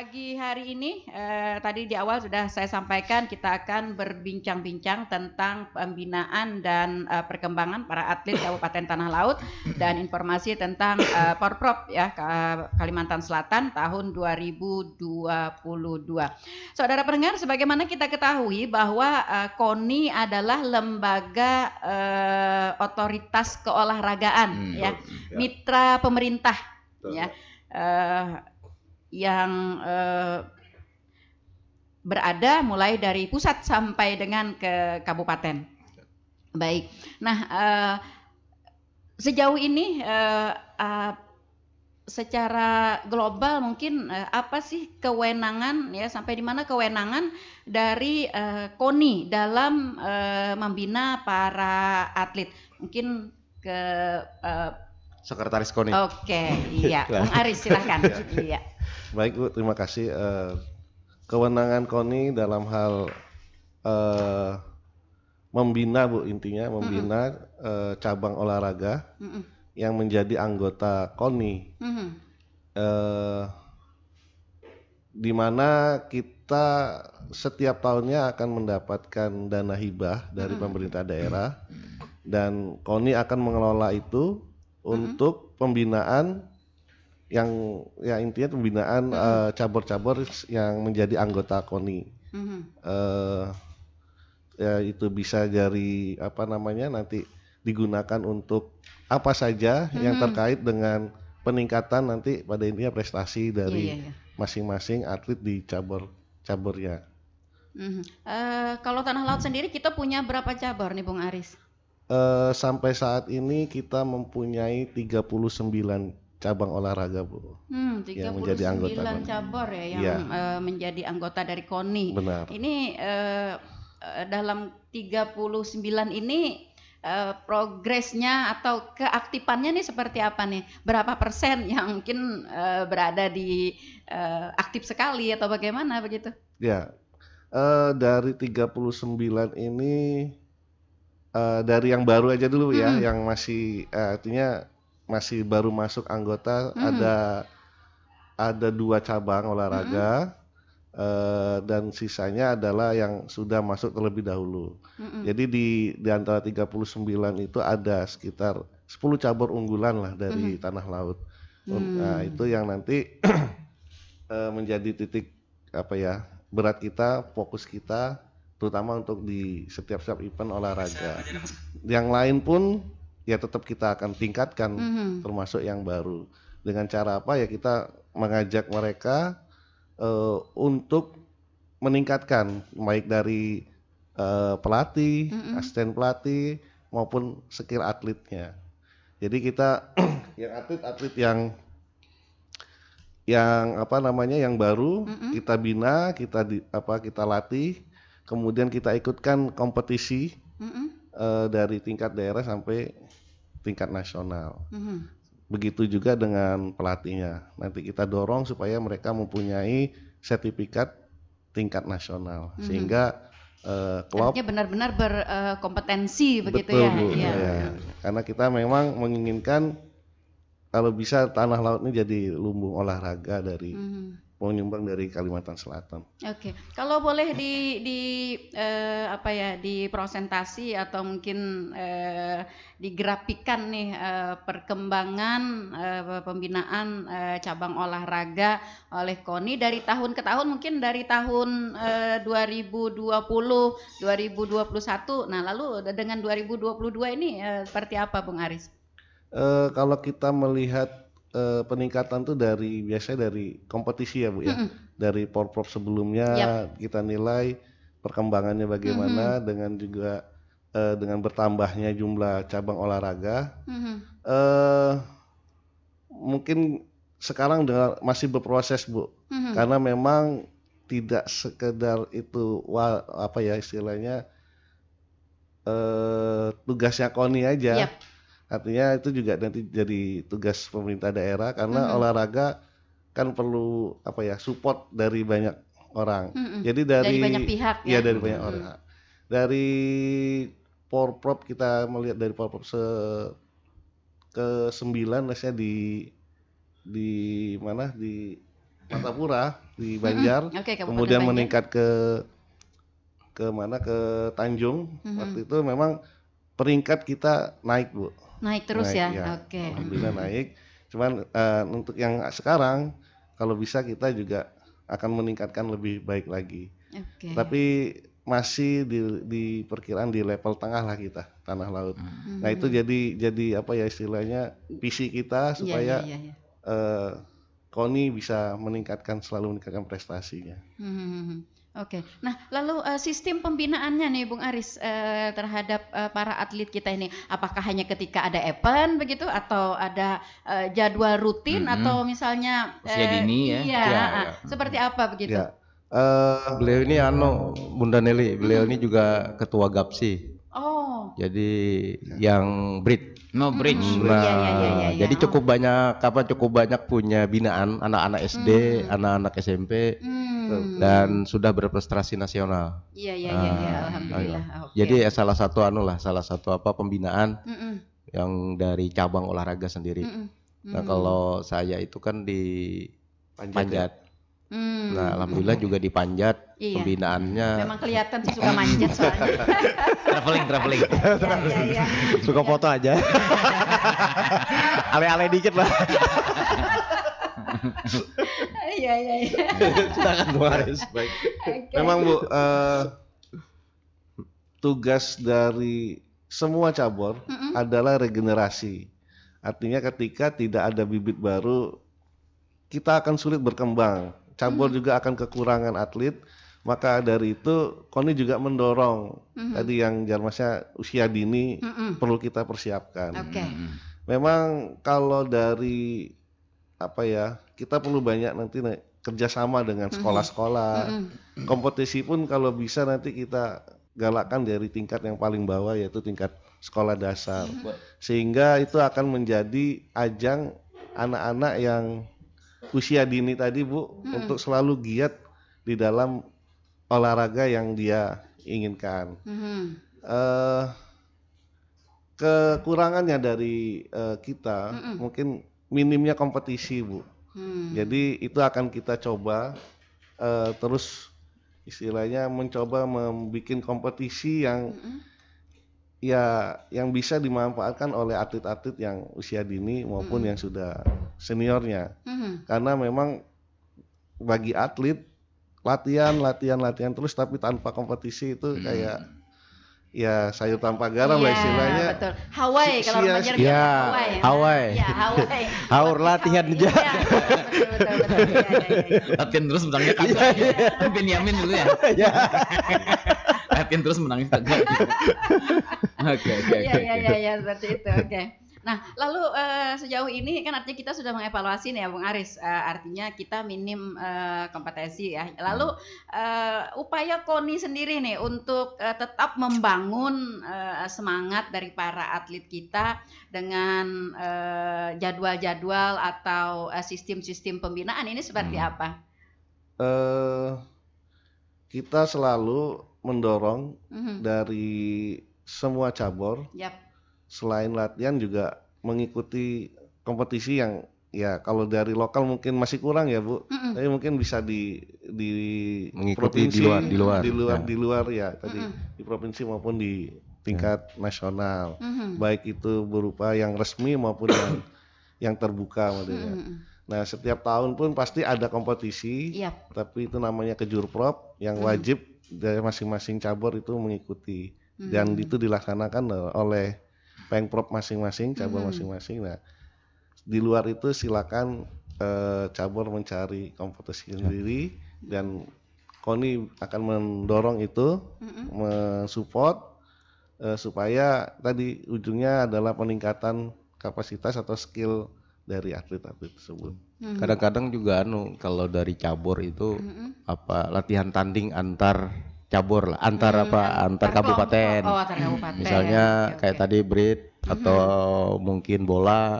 pagi hari ini tadi di awal sudah saya sampaikan kita akan berbincang-bincang tentang pembinaan dan perkembangan para atlet Kabupaten Tanah Laut dan informasi tentang Porprov ya Kalimantan Selatan tahun 2022. Saudara pendengar, sebagaimana kita ketahui bahwa KONI adalah lembaga otoritas keolahragaan mitra pemerintah ya. Yang berada mulai dari pusat sampai dengan ke kabupaten. Baik. Nah, sejauh ini secara global mungkin apa sih kewenangan ya, sampai di mana kewenangan dari KONI dalam membina para atlet? Mungkin ke Sekretaris KONI. Oke, iya, Bung Aris silahkan. Iya. Baik Bu, terima kasih. Kewenangan KONI dalam hal membina Bu, intinya membina cabang olahraga yang menjadi anggota KONI, di mana kita setiap tahunnya akan mendapatkan dana hibah dari pemerintah daerah dan KONI akan mengelola itu untuk pembinaan yang ya intinya pembinaan cabur-cabur yang menjadi anggota KONI. Ya itu bisa dari apa namanya nanti digunakan untuk apa saja yang terkait dengan peningkatan nanti pada intinya prestasi dari masing-masing atlet di cabur-caburnya. Kalau Tanah Laut sendiri kita punya berapa cabur nih Bung Aris? Sampai saat ini kita mempunyai 39 cabang olahraga Bu, 39 yang menjadi anggota cabur ya yang menjadi anggota dari KONI. Benar. Ini dalam 39 ini progresnya atau keaktifannya nih seperti apa nih? Berapa persen yang mungkin berada di aktif sekali atau bagaimana begitu? Ya, dari 39 ini dari yang baru aja dulu ya, yang masih artinya masih baru masuk anggota ada 2 cabang olahraga dan sisanya adalah yang sudah masuk terlebih dahulu. Jadi di antara 39 itu ada sekitar 10 cabur unggulan lah dari Tanah Laut. Nah, itu yang nanti menjadi titik apa ya, berat kita, fokus kita terutama untuk di setiap event olahraga. Yang lain pun ya tetap kita akan tingkatkan, termasuk yang baru. Dengan cara apa ya, kita mengajak mereka untuk meningkatkan baik dari pelatih, asisten pelatih maupun skill atletnya. Jadi kita yang atlet-atlet yang apa namanya yang baru kita bina, kita latih, kemudian kita ikutkan kompetisi dari tingkat daerah sampai tingkat nasional. Begitu juga dengan pelatihnya. Nanti kita dorong supaya mereka mempunyai sertifikat tingkat nasional sehingga klub benar-benar berkompetensi begitu. Betul, ya. Bu. Ya. Karena kita memang menginginkan kalau bisa Tanah Laut ini jadi lumbung olahraga dari penyumbang dari Kalimantan Selatan. Oke. Kalau boleh dipresentasi atau mungkin digrafikan nih perkembangan pembinaan cabang olahraga oleh KONI dari tahun ke tahun, mungkin dari tahun 2020, 2021. Nah, lalu dengan 2022 ini seperti apa Bung Aris? Kalau kita melihat peningkatan tuh biasanya dari kompetisi ya Bu ya. Dari Porprov sebelumnya kita nilai perkembangannya bagaimana dengan juga dengan bertambahnya jumlah cabang olahraga. Mungkin sekarang masih berproses Bu. Karena memang tidak sekedar itu apa ya istilahnya tugasnya KONI aja. Artinya itu juga nanti jadi tugas pemerintah daerah karena olahraga kan perlu apa ya support dari banyak orang. Jadi dari banyak pihak ya. Dari banyak orang. Dari Porprov kita melihat dari Porprov ke-9 maksudnya di mana di Martapura di Banjar, Oke, Kabupaten kemudian Banjar. meningkat ke mana, ke Tanjung. Waktu itu memang peringkat kita naik, Bu. Naik terus Naik, ya. ya. Oke. Alhamdulillah naik. Cuman untuk yang sekarang kalau bisa kita juga akan meningkatkan lebih baik lagi. Oke. Tapi masih di perkiraan di level tengah lah kita, tanah laut. Nah, itu jadi apa ya istilahnya visi kita supaya Iya. KONI bisa selalu meningkatkan prestasinya. Oke. Nah, lalu sistem pembinaannya nih Bung Aris terhadap para atlet kita ini, apakah hanya ketika ada event begitu atau ada jadwal rutin atau misalnya usia dini ya? Iya, Ya, ya. seperti apa begitu? Ya. Beliau ini Bunda Nelly, beliau ini juga ketua GAPSI. Oh. Jadi yang BRID. No bridge. Iya. Jadi cukup banyak punya binaan anak-anak SD, anak-anak SMP dan sudah berprestasi nasional. Iya, alhamdulillah. Oke. Jadi salah satu pembinaan yang dari cabang olahraga sendiri. Nah, kalau saya itu kan di Panjat. Nah, alhamdulillah juga di Panjat pembinaannya. Memang kelihatan sih suka manjat soalnya. Traveling. Iya. Suka foto aja. Ale-ale dikit lah. Iya. Silakan Bu Aris. Baik. Oke. Memang Bu, tugas dari semua cabur adalah regenerasi. Artinya ketika tidak ada bibit baru, kita akan sulit berkembang. Cabur juga akan kekurangan atlet. Maka dari itu KONI juga mendorong tadi yang jarmasnya usia dini perlu kita persiapkan. Oke. Memang kalau dari kita perlu banyak nanti kerjasama dengan sekolah-sekolah. Kompetisi pun kalau bisa nanti kita galakkan dari tingkat yang paling bawah, yaitu tingkat sekolah dasar. Sehingga itu akan menjadi ajang anak-anak yang usia dini tadi Bu, untuk selalu giat di dalam olahraga yang dia inginkan. Kekurangannya dari kita mungkin minimnya kompetisi Bu. Jadi itu akan kita coba terus istilahnya mencoba membuat kompetisi yang yang bisa dimanfaatkan oleh atlet-atlet yang usia dini maupun yang sudah seniornya. Karena memang bagi atlet latihan terus tapi tanpa kompetisi itu kayak ya sayur tanpa garam lah istilahnya. Betul. Hawaii kalau orang Banjar Iya, Hawaii. Ya, Hawaii. Haur latihan aja. Betul. Iya. Latihan terus menangnya kagak. Benyamin dulu ya. Latihan terus menangnya kagak. Oke. Iya, seperti itu. Oke. Nah, lalu sejauh ini kan artinya kita sudah mengevaluasi nih ya Bung Aris, artinya kita minim kompetensi ya. Lalu upaya KONI sendiri nih untuk tetap membangun semangat dari para atlet kita dengan jadwal-jadwal atau sistem-sistem pembinaan ini seperti apa? Kita selalu mendorong dari semua cabur. Selain latihan juga mengikuti kompetisi yang ya kalau dari lokal mungkin masih kurang ya Bu, tapi mungkin bisa di mengikuti provinsi, di luar ya tadi di provinsi maupun di tingkat nasional, baik itu berupa yang resmi maupun yang terbuka modelnya. Nah, setiap tahun pun pasti ada kompetisi, tapi itu namanya kejurprop yang wajib dari masing-masing cabur itu mengikuti dan itu dilaksanakan oleh Pengprov masing-masing, cabur masing-masing. Nah, di luar itu silakan cabur mencari kompetisi sendiri dan KONI akan mendorong itu, mensupport supaya tadi ujungnya adalah peningkatan kapasitas atau skill dari atlet-atlet tersebut. Kadang-kadang juga kalau dari cabur itu latihan tanding antar cabur lah, antar kabupaten. Antar kabupaten. Misalnya kayak tadi BRID atau mungkin bola.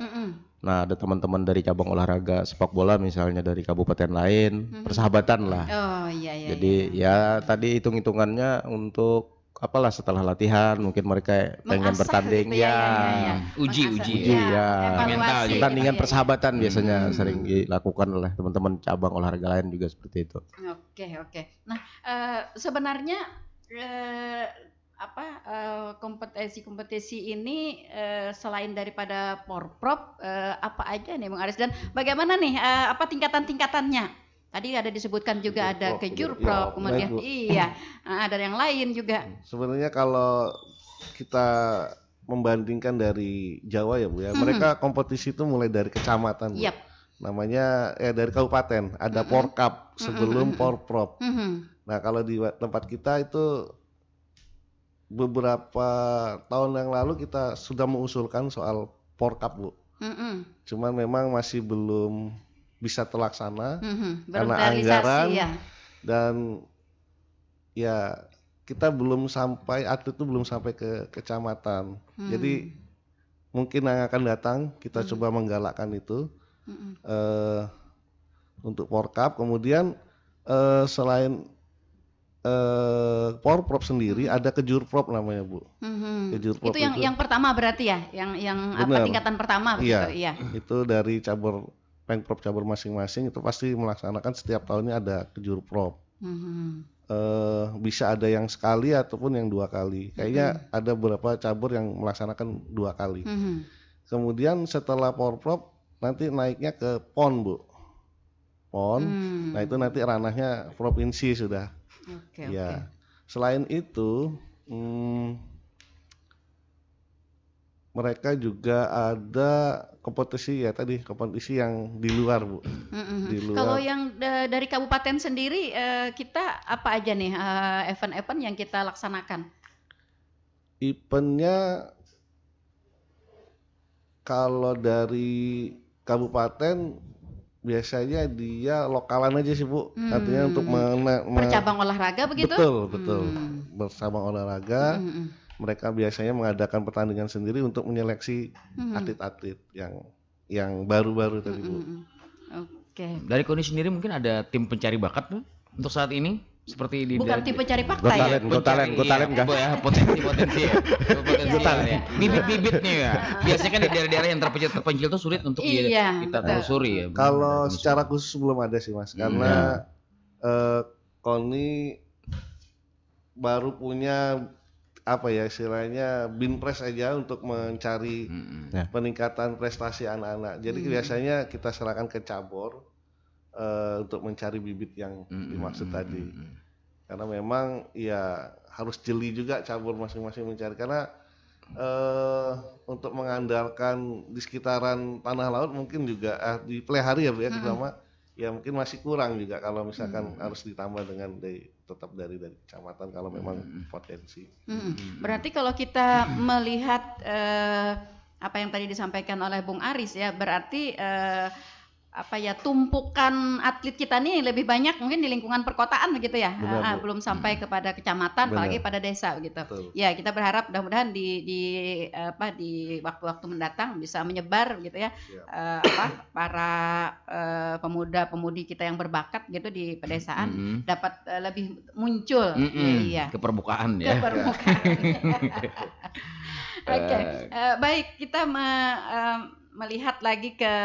Nah, ada teman-teman dari cabang olahraga sepak bola misalnya dari kabupaten lain, persahabatan lah. Oh iya. Jadi ya tadi hitung-hitungannya untuk apalah setelah latihan mungkin mereka pengen Mengasah bertanding gitu ya. Uji Uji, ya. Mental juga. pertandingan gitu ya. persahabatan biasanya sering dilakukan oleh teman-teman cabang olahraga lain juga seperti itu. Oke. Nah, sebenarnya kompetisi ini selain daripada Porprov apa aja nih Bung Aris, dan bagaimana nih tingkatan-tingkatannya? Tadi ada disebutkan juga ada Kejurprov, kemudian ada yang lain juga. Sebenarnya kalau kita membandingkan dari Jawa ya Bu ya, mereka kompetisi itu mulai dari kecamatan Bu. Namanya dari kabupaten, ada Porkap sebelum Porprov. Nah kalau di tempat kita itu beberapa tahun yang lalu kita sudah mengusulkan soal Porkap Bu. Cuman memang masih belum bisa terlaksana karena anggaran dan ya kita belum sampai, atlet itu belum sampai ke kecamatan. Jadi mungkin yang akan datang kita coba menggalakkan itu untuk Porkap. Kemudian selain Porprov sendiri ada Kejurprov namanya Bu. Kejurprov itu yang pertama berarti ya, yang tingkatan pertama begitu. Iya. Itu dari Pengprov cabur masing-masing itu pasti melaksanakan setiap tahunnya ada Kejurprov. Bisa ada yang sekali ataupun yang 2 kali. Kayaknya ada beberapa cabur yang melaksanakan 2 kali. Kemudian setelah Porprov nanti naiknya ke PON Bu. PON. Nah itu nanti ranahnya provinsi sudah. Oke. Selain itu mereka juga ada kompetisi yang di luar Bu. Di luar. Kalau yang dari kabupaten sendiri kita apa aja nih event-event yang kita laksanakan? Eventnya kalau dari kabupaten biasanya dia lokalan aja sih Bu. Artinya untuk percabang olahraga begitu? Betul. Bersabang olahraga. Mereka biasanya mengadakan pertandingan sendiri untuk menyeleksi atlet-atlet yang baru-baru tadi Bu. Oke. Dari KONI sendiri mungkin ada tim pencari bakat tuh untuk saat ini seperti di bukan tim pencari fakta ya. Got talent enggak? Ya, potensi ya. Bibit-bibitnya ya. Biasanya kan di daerah-daerah yang terpencil tuh sulit untuk kita telusuri ya. Kalau secara khusus belum ada sih Mas, karena KONI baru punya istilahnya binpres aja untuk mencari peningkatan prestasi anak-anak. Jadi biasanya kita serahkan ke cabur untuk mencari bibit yang dimaksud tadi. Karena memang ya harus jeli juga cabur masing-masing mencari, karena untuk mengandalkan di sekitaran tanah laut mungkin juga di pelihari ya Bu ya, terutama ya mungkin masih kurang juga kalau misalkan harus ditambah dengan tetap dari kecamatan kalau memang potensi. Berarti kalau kita melihat apa yang tadi disampaikan oleh Bung Aris ya, berarti tumpukan atlet kita nih lebih banyak mungkin di lingkungan perkotaan begitu ya. Belum sampai kepada kecamatan, apalagi pada desa begitu. Ya, kita berharap mudah-mudahan di waktu-waktu mendatang bisa menyebar gitu ya. Para pemuda-pemudi kita yang berbakat gitu di pedesaan dapat lebih muncul ke permukaan ya. Ke permukaan. Oke. Baik, kita melihat lagi ke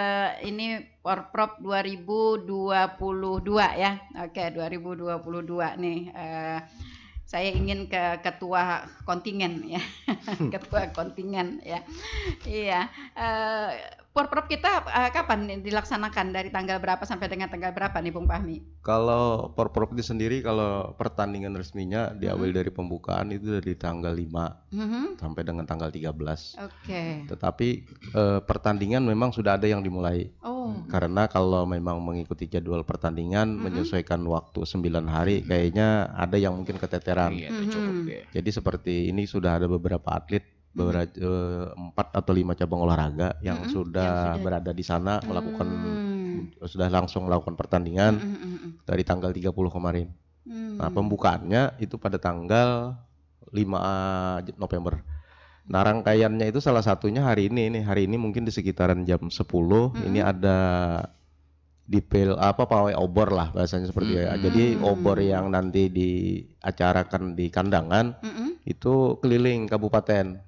ini Porprov 2022 ya. Oke, 2022 nih. Saya ingin ke ketua kontingen ya. Ketua kontingen ya. Iya. Porprov kita kapan dilaksanakan, dari tanggal berapa sampai dengan tanggal berapa nih Bung Fahmi? Kalau Porprov itu sendiri, kalau pertandingan resminya diambil dari pembukaan itu dari tanggal 5 sampai dengan tanggal 13. Oke. Tetapi pertandingan memang sudah ada yang dimulai. Karena kalau memang mengikuti jadwal pertandingan menyesuaikan waktu 9 hari, kayaknya ada yang mungkin keteteran. Jadi seperti ini sudah ada beberapa atlet, 4 atau 5 cabang olahraga yang sudah berada di sana melakukan sudah langsung melakukan pertandingan dari tanggal 30 kemarin. Nah, pembukaannya itu pada tanggal 5 November. Nah, rangkaiannya itu salah satunya hari ini nih. Hari ini mungkin di sekitaran jam 10 ini ada pawai obor lah bahasanya seperti ya. Jadi obor yang nanti diacarakan di kandangan itu keliling kabupaten.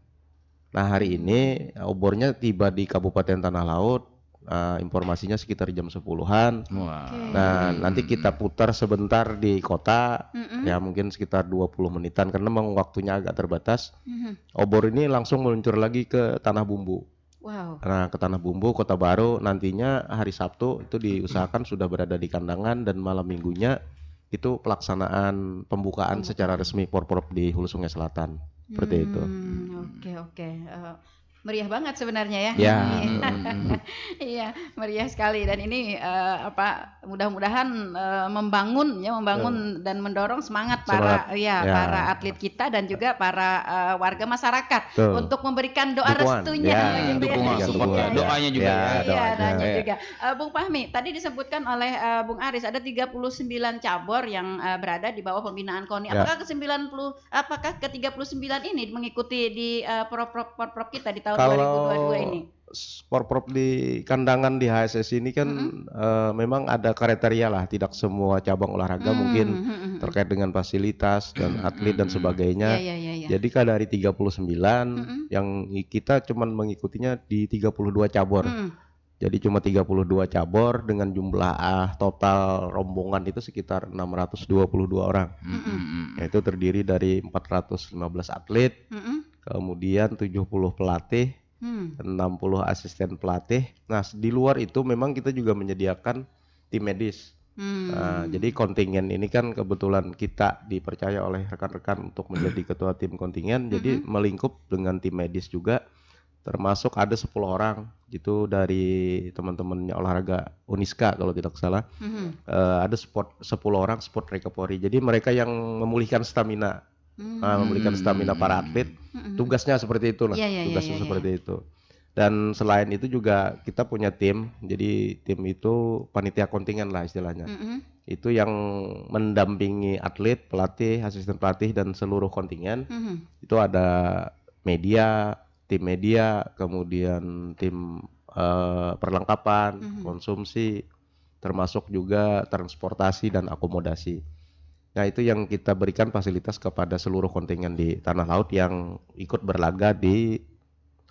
Nah hari ini obornya tiba di Kabupaten Tanah Laut, informasinya sekitar jam 10-an. Wah. Nah nanti kita putar sebentar di kota, ya mungkin sekitar 20 menitan karena memang waktunya agak terbatas. Obor ini langsung meluncur lagi ke Tanah Bumbu. Wow. Nah ke Tanah Bumbu Kota Baru nantinya hari Sabtu itu diusahakan sudah berada di kandangan, dan malam minggunya itu pelaksanaan pembukaan secara resmi Porprov di Hulu Sungai Selatan. Seperti itu. Oke. Meriah banget sebenarnya ya. Ya. Iya, meriah sekali, dan ini mudah-mudahan membangun dan mendorong semangat para para atlet kita dan juga para warga masyarakat untuk memberikan doa Dukungan. restunya Dukungan. Doanya juga. Doanya juga. Bung Fahmi, tadi disebutkan oleh Bung Aris ada 39 cabur yang berada di bawah pembinaan KONI. Apakah ke 39 ini mengikuti di Porprov kita di tahun 2022 ini? Porprov di kandangan di HSS ini kan memang ada kriteria lah, tidak semua cabang olahraga mungkin terkait dengan fasilitas dan atlet dan sebagainya. Jadi kan dari 39 yang kita cuman mengikutinya di 32 cabur. Jadi cuma 32 cabur dengan jumlah total rombongan itu sekitar 622 orang. Itu terdiri dari 415 atlet, kemudian 70 pelatih, 60 asisten pelatih. Nah, di luar itu memang kita juga menyediakan tim medis. Nah, jadi kontingen ini kan kebetulan kita dipercaya oleh rekan-rekan untuk menjadi ketua tim kontingen. Jadi melingkup dengan tim medis juga, termasuk ada 10 orang gitu dari teman-temannya olahraga Uniska kalau tidak salah. Ada 10 orang sport recovery. Jadi mereka yang memulihkan stamina. Memulihkan stamina para atlet, tugasnya seperti itu lah, seperti itu. Dan selain itu juga kita punya tim, jadi tim itu panitia kontingen lah istilahnya. Itu yang mendampingi atlet, pelatih, asisten pelatih dan seluruh kontingen. Itu ada tim media, kemudian tim perlengkapan, konsumsi, termasuk juga transportasi dan akomodasi. Nah itu yang kita berikan fasilitas kepada seluruh kontingen di Tanah Laut yang ikut berlaga di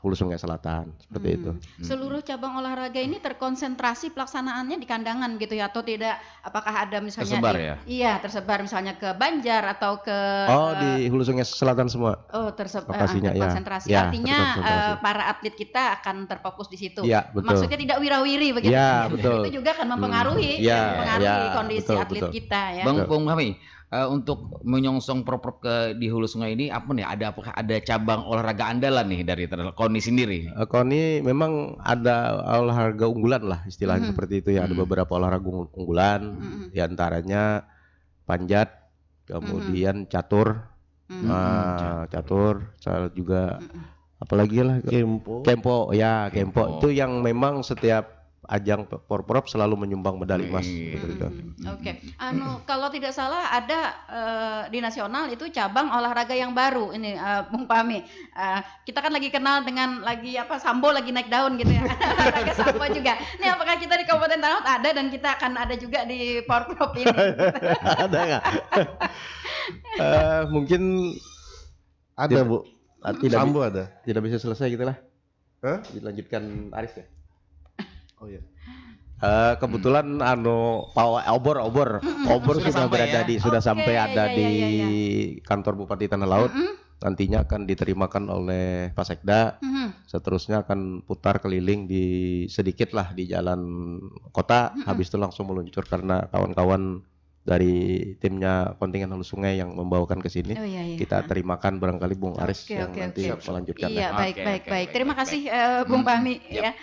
Hulu Sungai Selatan, seperti itu. Seluruh cabang olahraga ini terkonsentrasi pelaksanaannya di kandangan gitu ya, atau tidak? Apakah ada misalnya tersebar ya? Iya, tersebar misalnya ke Banjar atau ke di Hulu Sungai Selatan semua. Terkonsentrasi. Artinya para atlet kita akan terfokus di situ. Ya, betul. Maksudnya tidak wira-wiri begitu. Ya, betul. Itu juga akan mempengaruhi kondisi atlet kita ya. Bung Fahmi, untuk menyongsong Porprov di Hulu Sungai ini apa nih? Apakah ada cabang olahraga andalan nih dari KONI sendiri? KONI memang ada olahraga unggulan lah istilahnya seperti itu ya. Ada beberapa olahraga unggulan, diantaranya panjat, kemudian catur, juga apalagi lah kempo itu yang memang setiap ajang Porprov selalu menyumbang medali emas. Oke. Kalau tidak salah ada di nasional itu cabang olahraga yang baru ini, Bung Fahmi. Kita kan lagi kenal dengan sambo lagi naik daun gitu ya. Olahraga sambo juga. Ini apakah kita di Kabupaten Tanah Laut ada, dan kita akan ada juga di Porprov ini? Ada nggak? Mungkin ada Bu. Sambo ada. Tidak bisa selesai gitu lah. Dilanjutkan Aris ya. Oh iya. Kebetulan obor sudah berada sudah sampai ada di kantor Bupati Tanah Laut. Nantinya akan diterimakan oleh Pak Sekda. Seterusnya akan putar keliling sedikit lah di jalan kota. Habis itu langsung meluncur karena kawan-kawan dari timnya kontingen Hulu Sungai yang membawakan ke sini. Kita terimakan barangkali Bung Aris yang nanti melanjutkan. Iya, baik. Terima kasih Bung Fahmi ya.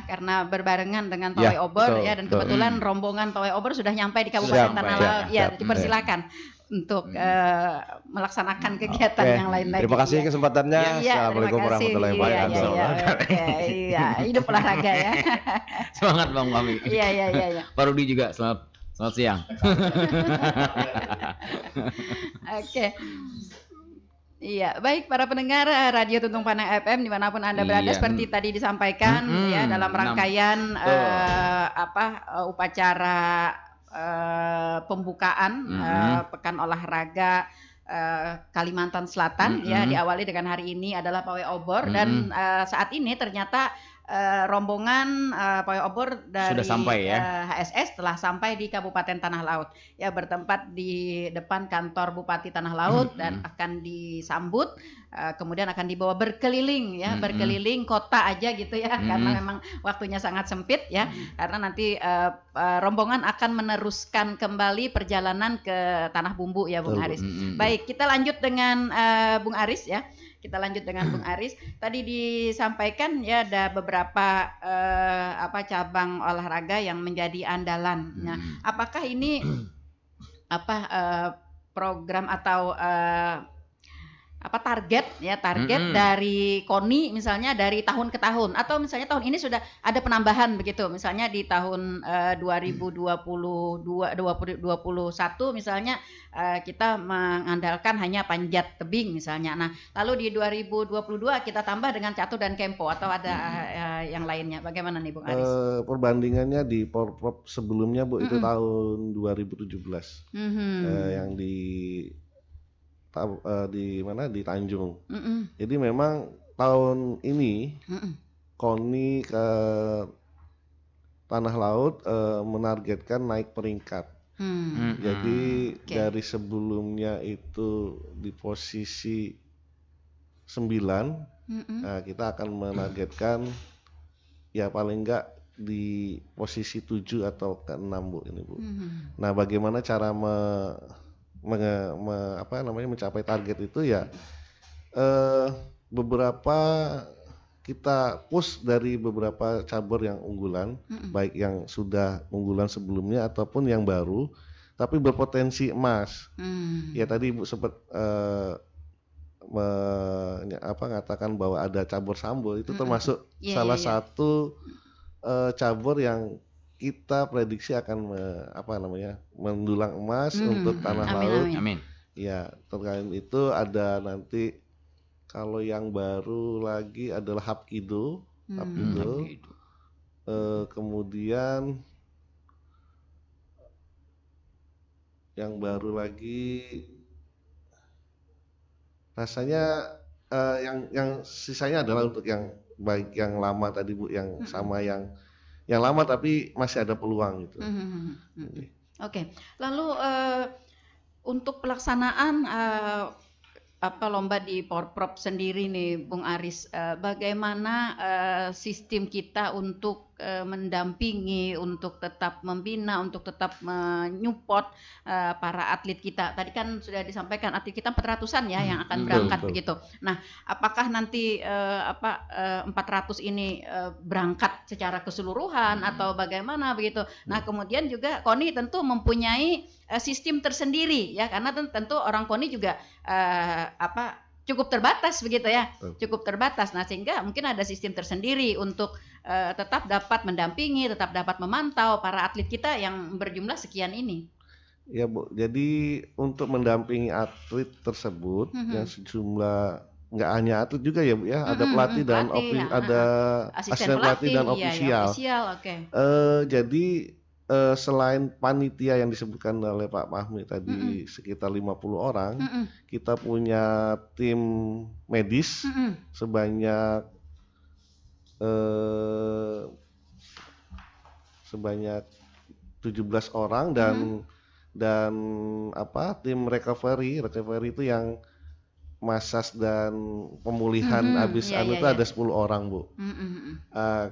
Karena berbarengan dengan pawai obor ya, dan kebetulan rombongan pawai obor sudah nyampe di Kabupaten Tanah Laut. Ya, dipersilakan untuk melaksanakan kegiatan yang lain lagi. Terima kasih kesempatannya. Assalamualaikum warahmatullahi wabarakatuh. Hidup olahraga ya. Semangat Bang Fahmi. Iya. Pak Rudi juga selamat siang. Oke. Iya, baik para pendengar Radio Tuntung Panai FM dimanapun Anda berada, seperti tadi disampaikan ya dalam rangkaian upacara pembukaan Pekan Olahraga Kalimantan Selatan ya, diawali dengan hari ini adalah pawai obor dan saat ini ternyata rombongan pawai obor dari sudah sampai ya? HSS telah sampai di Kabupaten Tanah Laut ya, bertempat di depan kantor Bupati Tanah Laut dan akan disambut, kemudian akan dibawa berkeliling ya, berkeliling kota aja gitu ya, karena memang waktunya sangat sempit ya, karena nanti rombongan akan meneruskan kembali perjalanan ke Tanah Bumbu ya Bung Aris. Baik, kita lanjut dengan Bung Aris ya. Kita lanjut dengan Bung Aris. Tadi disampaikan ya ada beberapa cabang olahraga yang menjadi andalan. Nah, apakah ini program atau target dari KONI misalnya dari tahun ke tahun, atau misalnya tahun ini sudah ada penambahan begitu, misalnya di tahun 2021 misalnya kita mengandalkan hanya panjat tebing misalnya. Nah, lalu di 2022 kita tambah dengan catur dan kempo, atau ada yang lainnya. Bagaimana nih Bung Aris? Perbandingannya di Porprov sebelumnya Bu, itu tahun 2017 yang di mana, di Tanjung. Jadi memang tahun ini KONI ke Tanah Laut menargetkan naik peringkat. Jadi dari sebelumnya itu di posisi 9, kita akan menargetkan ya paling enggak di posisi 7 atau ke 6 Bu, ini Bu. Nah, bagaimana cara mencapai target itu ya, beberapa kita push dari beberapa cabur yang unggulan, baik yang sudah unggulan sebelumnya ataupun yang baru tapi berpotensi emas. Ya tadi Bu sempat mengatakan bahwa ada cabur Sambul, itu termasuk salah satu cabur yang kita prediksi akan mendulang emas untuk Tanah Laut. Amin. Ya, terkait itu ada nanti, kalau yang baru lagi adalah Hapkido. Kemudian yang baru lagi rasanya yang sisanya adalah untuk yang baik yang lama tadi Bu, yang sama yang lama tapi masih ada peluang gitu. Oke. Lalu untuk pelaksanaan lomba di Porprov sendiri nih Bung Aris, bagaimana sistem kita untuk mendampingi, untuk tetap membina, untuk tetap menyupport para atlet kita? Tadi kan sudah disampaikan atlet kita 400-an ya yang akan berangkat begitu. Nah, apakah nanti 400 ini berangkat secara keseluruhan atau bagaimana begitu? Nah, kemudian juga KONI tentu mempunyai sistem tersendiri ya, karena tentu orang KONI juga cukup terbatas begitu ya, cukup terbatas. Nah, sehingga mungkin ada sistem tersendiri untuk tetap dapat mendampingi, tetap dapat memantau para atlet kita yang berjumlah sekian ini. Ya Bu, jadi untuk mendampingi atlet tersebut yang sejumlah, nggak hanya atlet juga ya Bu ya, ada pelatih dan ada asisten pelatih dan ofisial. Jadi selain panitia yang disebutkan oleh Pak Mahmi tadi sekitar 50 orang, kita punya tim medis sebanyak 17 orang dan tim recovery itu yang massage dan pemulihan habis itu ada 10 orang Bu.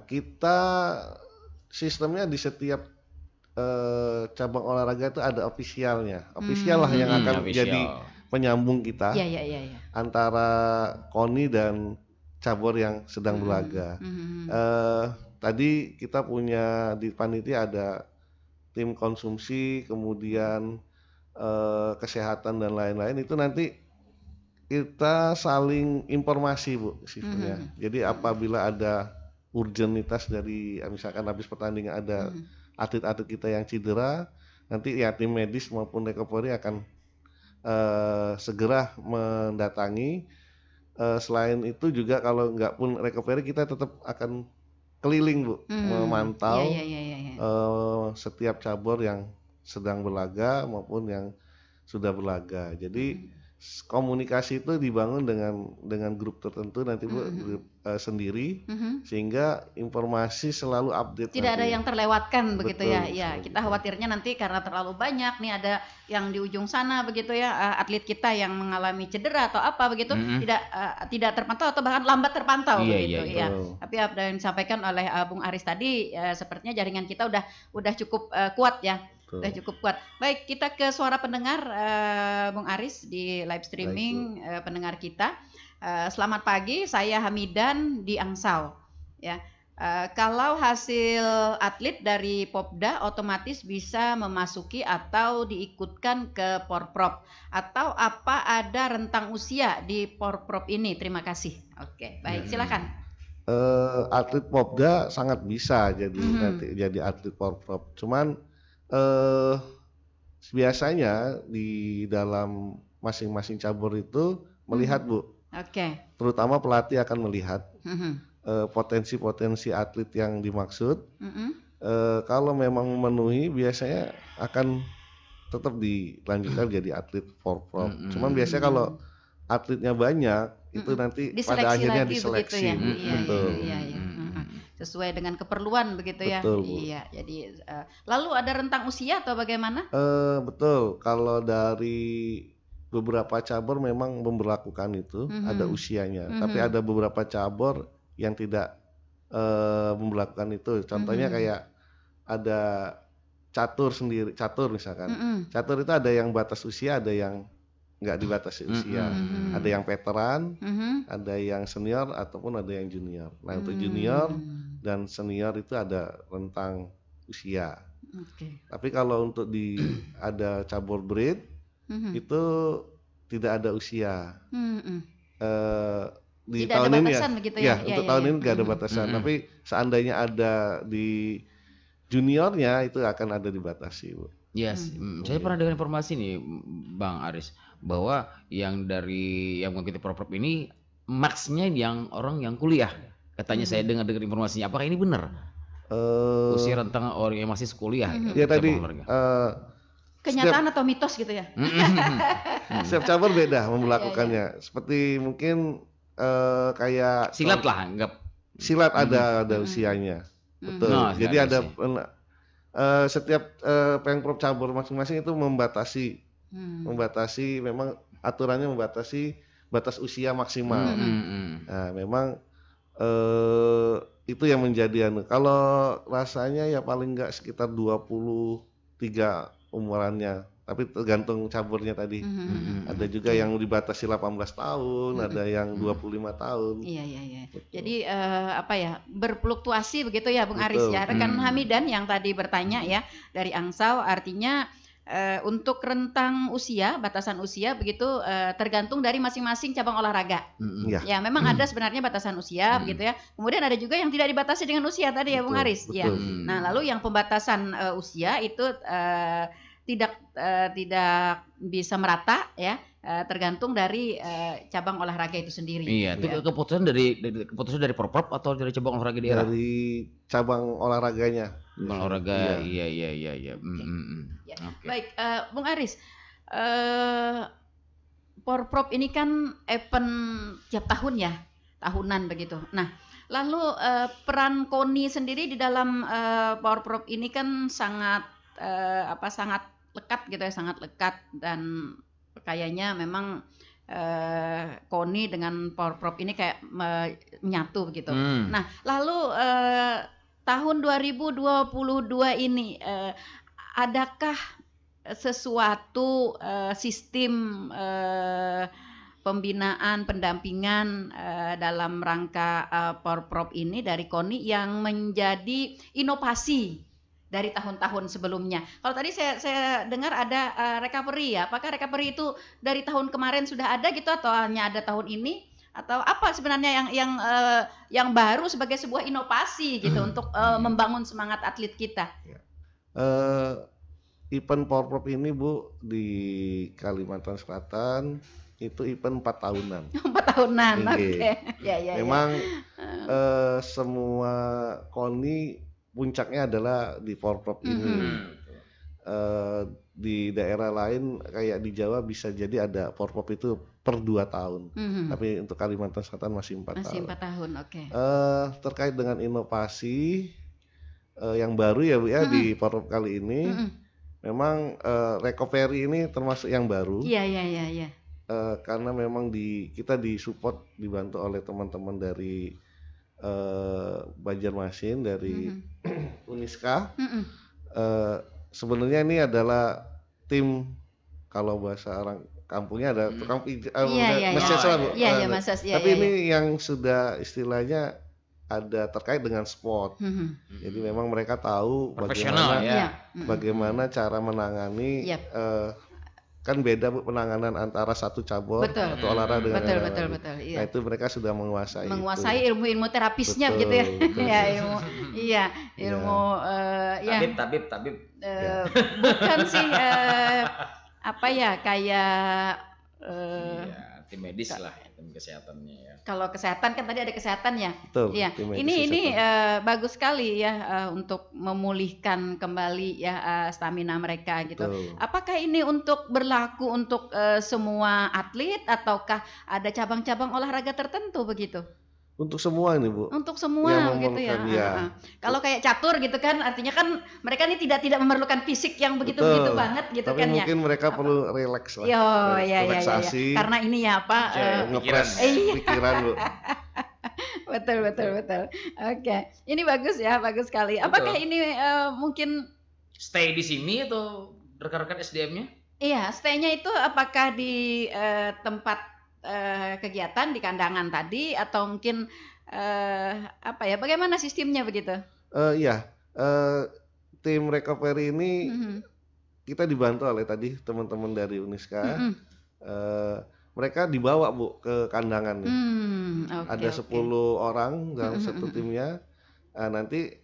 Kita sistemnya di setiap cabang olahraga itu ada ofisialnya, ofisial lah yang akan jadi penyambung kita antara KONI dan cabur yang sedang berlaga. Tadi kita punya di panitia ada tim konsumsi, kemudian kesehatan dan lain-lain, itu nanti kita saling informasi Bu sistemnya. Jadi apabila ada urgenitas dari misalkan habis pertandingan ada atlet-atlet kita yang cedera, nanti ya tim medis maupun recovery akan segera mendatangi. Selain itu juga kalau nggak pun recovery, kita tetap akan keliling Bu, memantau setiap cabur yang sedang berlaga maupun yang sudah berlaga. Jadi komunikasi itu dibangun dengan grup tertentu nanti Bu, grup sendiri, sehingga informasi selalu update. Tidak ada yang terlewatkan begitu ya. Betul, Ya, betul. kita khawatirnya nanti karena terlalu banyak nih ada yang di ujung sana begitu ya, atlet kita yang mengalami cedera atau apa begitu, tidak terpantau atau bahkan lambat terpantau begitu ya. Tapi apa yang disampaikan oleh Bung Aris tadi, sepertinya jaringan kita udah cukup kuat ya. Udah cukup kuat. Baik, kita ke suara pendengar, Bung Aris di live streaming pendengar kita. Selamat pagi, saya Hamidan di Angsau. Ya, kalau hasil atlet dari Popda otomatis bisa memasuki atau diikutkan ke Porprov, atau apa ada rentang usia di Porprov ini? Terima kasih. Oke, baik, silakan. Atlet Popda sangat bisa jadi nanti jadi atlet Porprov. Cuman biasanya di dalam masing-masing cabur itu melihat Bu. Oke. Terutama pelatih akan melihat potensi-potensi atlet yang dimaksud. Kalau memang memenuhi biasanya akan tetap dilanjutkan jadi atlet Porprov. Cuman biasanya kalau atletnya banyak itu nanti diseleksi pada akhirnya lagi diseleksi. begitu ya. Betul. Iya. Sesuai dengan keperluan begitu ya. Betul, Bu. Iya, jadi lalu ada rentang usia atau bagaimana? Betul. Kalau dari beberapa cabur memang memberlakukan itu ada usianya. Tapi ada beberapa cabur yang tidak memberlakukan itu. Contohnya kayak ada catur sendiri, catur misalkan. Catur itu ada yang batas usia, ada yang nggak dibatasi usia. Ada yang veteran, ada yang senior ataupun ada yang junior. Nah, untuk junior dan senior itu ada rentang usia. Tapi kalau untuk ada cabur breed itu tidak ada usia. Di tidak tahun ada ini batasan begitu ya. Untuk tahun ini nggak ada batasan. Tapi seandainya ada di juniornya itu akan ada dibatasi, Bu. Yes, saya pernah dengar informasi nih, Bang Aris, bahwa yang mengikuti Porprov ini maksnya yang orang yang kuliah. Katanya saya dengar informasinya. Apakah ini benar? Usia rentang orang yang masih kuliah. Ya tadi kenyataan atau mitos gitu ya? Setiap cabur beda memperlakukannya. Seperti mungkin kayak silat lah, anggap. Silat ada usianya. Betul. Jadi ada setiap pengprov cabur masing-masing itu membatasi memang aturannya membatasi batas usia maksimal. Nah, memang itu yang menjadi kalau rasanya ya paling enggak sekitar 23 umurannya. Tapi tergantung caburnya tadi. Ada juga yang dibatasi 18 tahun, ada yang 25 tahun. Iya. Jadi berfluktuasi begitu ya Bung Aris ya. Rekan Hamidan yang tadi bertanya ya dari Angsau, artinya untuk rentang usia, batasan usia begitu tergantung dari masing-masing cabang olahraga. Ya, memang ada sebenarnya batasan usia begitu ya. Kemudian ada juga yang tidak dibatasi dengan usia tadi ya Bung Aris. Ya. Nah, lalu yang pembatasan usia itu tidak bisa merata ya, tergantung dari cabang olahraga itu sendiri. Iya, itu keputusan dari Porprov atau dari cabang olahraga daerah? Dari cabang olahraganya. Cabang olahraga, iya. Ya. Baik, Bung Aris, Porprov ini kan event tiap tahun ya, tahunan begitu. Nah, lalu peran KONI sendiri di dalam Porprov ini kan sangat lekat gitu ya, sangat lekat, dan kayaknya memang KONI dengan Porprov ini kayak menyatu begitu. Nah, lalu tahun 2022 ini adakah sesuatu sistem pembinaan, pendampingan dalam rangka Porprov ini dari KONI yang menjadi inovasi dari tahun-tahun sebelumnya? Kalau tadi saya dengar ada recovery ya. Apakah recovery itu dari tahun kemarin sudah ada gitu atau hanya ada tahun ini? Atau apa sebenarnya yang baru sebagai sebuah inovasi gitu untuk membangun semangat atlet kita? Event Porprov ini Bu di Kalimantan Selatan itu event 4 tahunan. 4 tahunan, oke. Ya. Memang semua KONI puncaknya adalah di Porprov ini. di daerah lain kayak di Jawa bisa jadi ada porpop itu per 2 tahun. Tapi untuk Kalimantan Selatan masih 4 Masih tahun. 4 tahun, oke. Terkait dengan inovasi yang baru ya Bu ya di porpop kali ini, memang recovery ini termasuk yang baru. Iya. Karena memang kita disupport, dibantu oleh teman-teman dari Banjarmasin, dari Uniska. Sebenarnya ini adalah tim, kalau bahasa orang kampungnya ada tukang Iya, Bu. Tapi ini yang sudah istilahnya ada terkait dengan sport. Jadi memang mereka tahu Profesional bagaimana cara menangani. Kan beda Bu penanganan antara satu cabur atau olahraga dengan yang lain. Betul. Iya. Nah itu mereka sudah menguasai ilmu-ilmu terapisnya begitu ya. Ya, ilmu Tabib. Bukan sih kayak tim medis lah, tim kesehatannya ya. Kalau kesehatan kan tadi ada kesehatan ya. Betul. Iya. Ini bagus sekali ya untuk memulihkan kembali ya stamina mereka gitu. Betul. Apakah ini untuk berlaku untuk semua atlet ataukah ada cabang-cabang olahraga tertentu begitu? Untuk semua ini Bu. Untuk semua gitu ya. Kalau kayak catur gitu kan, artinya kan mereka ini tidak memerlukan fisik yang begitu banget gitu. Tapi kan ya. Mungkin mereka perlu relax lah. Relaksasi. Karena ini ya ngepres pikiran Bu. Betul. Oke. Ini bagus ya, bagus sekali. Apakah ini mungkin stay di sini atau rekan-rekan SDM-nya? Iya, stay-nya itu apakah di tempat kegiatan di kandangan tadi atau mungkin bagaimana sistemnya begitu? Tim recovery ini kita dibantu oleh tadi teman-teman dari Uniska. Mereka dibawa Bu ke kandangan nih. Ada 10 orang dalam satu timnya. Nanti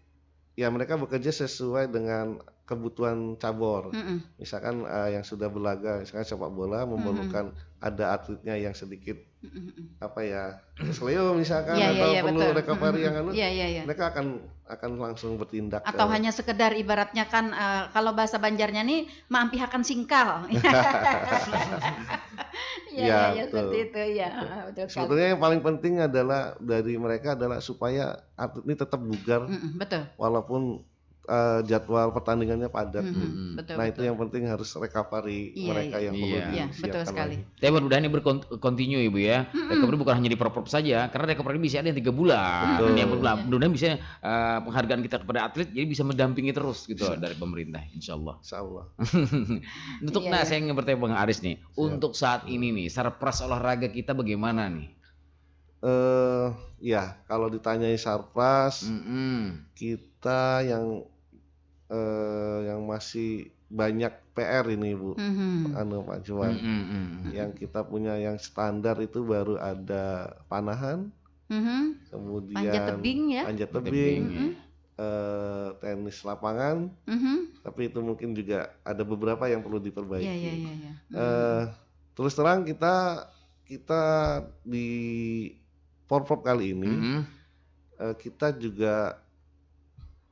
ya mereka bekerja sesuai dengan kebutuhan cabur. Misalkan yang sudah belaga, misalkan sepak bola memerlukan ada atletnya yang sedikit kesleo misalkan atau perlu recovery yang mereka akan langsung bertindak. Atau hanya sekedar ibaratnya kan kalau bahasa Banjarnya nih maampihakan singkal. Iya, seperti itu ya. Betul sekali. Sebetulnya yang paling penting adalah dari mereka adalah supaya atlet ini tetap bugar. Betul. Walaupun jadwal pertandingannya padat. Betul. Itu yang penting harus recovery mereka yang perlu disiapkan. Betul sekali. Tapi mudah-mudahan ini berkontinu Ibu ya. Recovery bukan hanya di prop saja, karena recovery bisa ada yang 3 bulan. Mudah-mudahan bisa penghargaan kita kepada atlet jadi bisa mendampingi terus gitu dari pemerintah, insyaallah. Untuk saya ingin bertanya Bang Aris nih, untuk saat ini nih sarpras olahraga kita bagaimana nih? Kalau ditanyai sarpras, kita yang masih banyak PR ini Bu, Pak Juan. Yang kita punya yang standar itu baru ada panahan, kemudian panjat tebing, tenis lapangan, tapi itu mungkin juga ada beberapa yang perlu diperbaiki. Terus terang kita di Porprov kali ini kita juga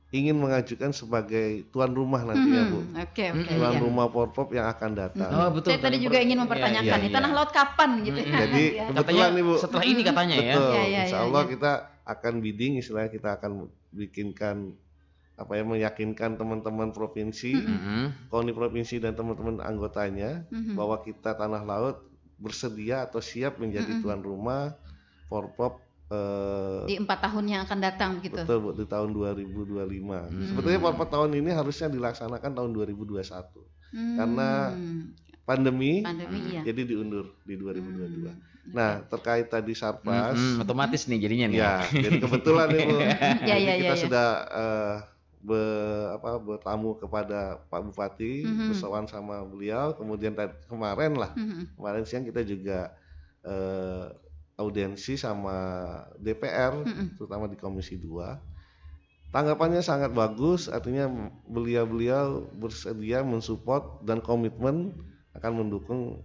ingin mengajukan sebagai tuan rumah nantinya Bu. Tuan rumah Porprov yang akan datang. Betul. Saya tadi juga ingin mempertanyakan nih Tanah Laut kapan gitu ya. Jadi kebetulan nih Bu. Setelah ini katanya ya. Betul. Insya Allah kita akan bidding, istilahnya kita akan bikinkan meyakinkan teman-teman provinsi, KONI provinsi dan teman-teman anggotanya bahwa kita Tanah Laut bersedia atau siap menjadi tuan rumah Porprov di 4 tahun yang akan datang gitu. Betul Bu, di tahun 2025. Sebetulnya Porprov tahun ini harusnya dilaksanakan tahun 2021. Karena pandemi jadi diundur di 2022. Nah, terkait tadi sarpras otomatis nih jadinya nih. Ya, jadi kebetulan nih Bu. Kita sudah bertamu kepada Pak Bupati, bersowan sama beliau, kemudian kemarin siang kita juga audiensi sama DPR, terutama di Komisi 2. Tanggapannya sangat bagus, artinya beliau bersedia mensupport dan komitmen akan mendukung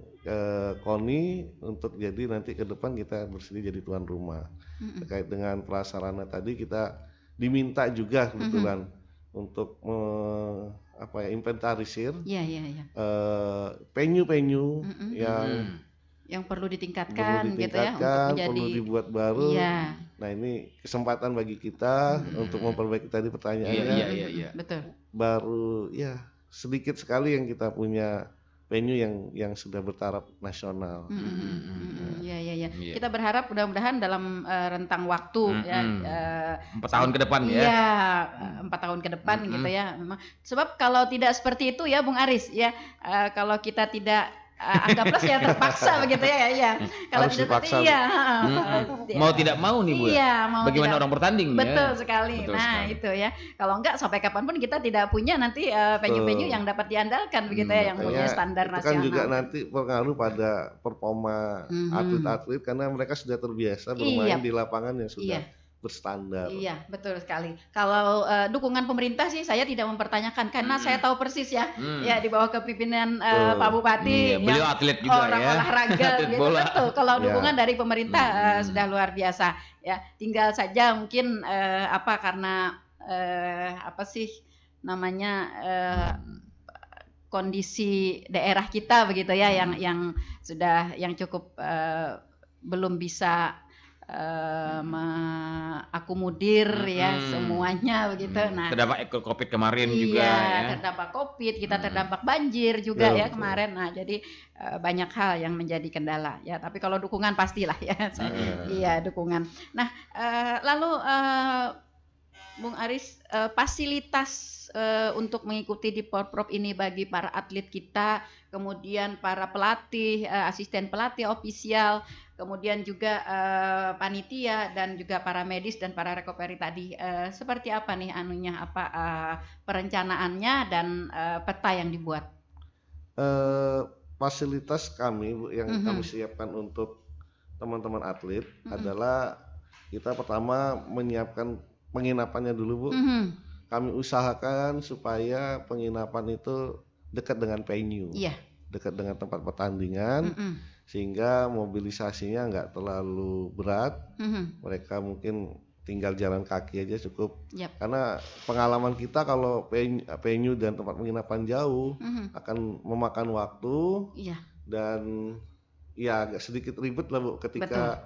KONI untuk jadi nanti ke depan kita bersedia jadi tuan rumah. Terkait dengan prasarana tadi kita diminta juga kebetulan untuk inventarisir Iya, iya, iya. venue-venue yang perlu perlu ditingkatkan gitu ya untuk ditingkatkan, menjadi perlu dibuat baru. iya. Nah ini kesempatan bagi kita untuk memperbaiki tadi Iya, pertanyaannya. iya. Betul. Baru ya sedikit sekali yang kita punya venue yang sudah bertaraf nasional. Iya, iya, iya. Iya. Kita berharap mudah-mudahan dalam rentang waktu ya 4 tahun ke depan ya. Iya, 4 tahun ke depan gitu ya. Memang sebab kalau tidak seperti itu ya Bung Aris ya, kalau kita tidak anggaplah ya terpaksa begitu ya. Kalau Harus tidak seperti dipaksa, Bu. iya, Mau tidak mau nih Bu. Iya, mau Bagaimana tidak- orang bertanding ya? Betul sekali. Betul Nah, sekali. itu ya. Kalau enggak sampai kapanpun kita tidak punya nanti venue-venue yang dapat diandalkan begitu ya, yang punya Makanya standar itu kan nasional. juga nanti berpengaruh pada performa atlet-atlet karena mereka sudah terbiasa bermain Iya. di lapangan yang sudah Iya. berstandar. Iya, betul sekali. Kalau dukungan pemerintah sih saya tidak mempertanyakan karena saya tahu persis ya, ya di bawah kepemimpinan Pak Bupati, Iya, beliau atlet juga orang ya. olahraga, Atlet gitu. bola. Betul. Kalau Ya. dukungan dari pemerintah sudah luar biasa. Ya, tinggal saja mungkin karena apa sih namanya kondisi daerah kita begitu ya, yang cukup belum bisa mengakomodir ya semuanya begitu. Nah, Terdampak COVID kemarin iya, juga ya. terdampak COVID, kita terdampak banjir juga ya Betul. kemarin. Nah, jadi banyak hal yang menjadi kendala ya. Tapi kalau dukungan pastilah ya. Iya, dukungan. Nah, lalu Bung Aris, fasilitas untuk mengikuti di Porprov ini bagi para atlet kita, kemudian para pelatih, asisten pelatih ofisial, kemudian juga panitia dan juga para medis dan para recovery tadi, seperti apa nih perencanaannya dan peta yang dibuat? Fasilitas kami Bu, yang kami siapkan untuk teman-teman atlet adalah kita pertama menyiapkan penginapannya dulu Bu. Kami usahakan supaya penginapan itu dekat dengan venue, Iya. dekat dengan tempat pertandingan, sehingga mobilisasinya nggak terlalu berat. Mereka mungkin tinggal jalan kaki aja cukup. Yap. Karena pengalaman kita kalau venue dan tempat penginapan jauh akan memakan waktu Iya. dan ya agak sedikit ribet lah Bu ketika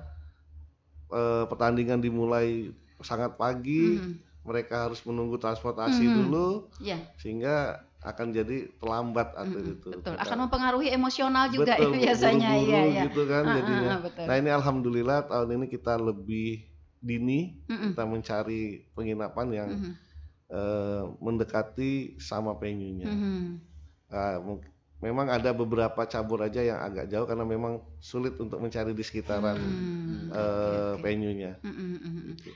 pertandingan dimulai sangat pagi, mereka harus menunggu transportasi dulu, Iya. sehingga akan jadi terlambat atlet itu. Betul. Kita- Akan mempengaruhi emosional juga Betul, ya biasanya. buru-buru Iya. gitu kan jadinya. Betul. Nah ini alhamdulillah tahun ini kita lebih dini, kita mencari penginapan yang mendekati sama venue-nya. Memang ada beberapa cabur aja yang agak jauh karena memang sulit untuk mencari di sekitaran venue-nya.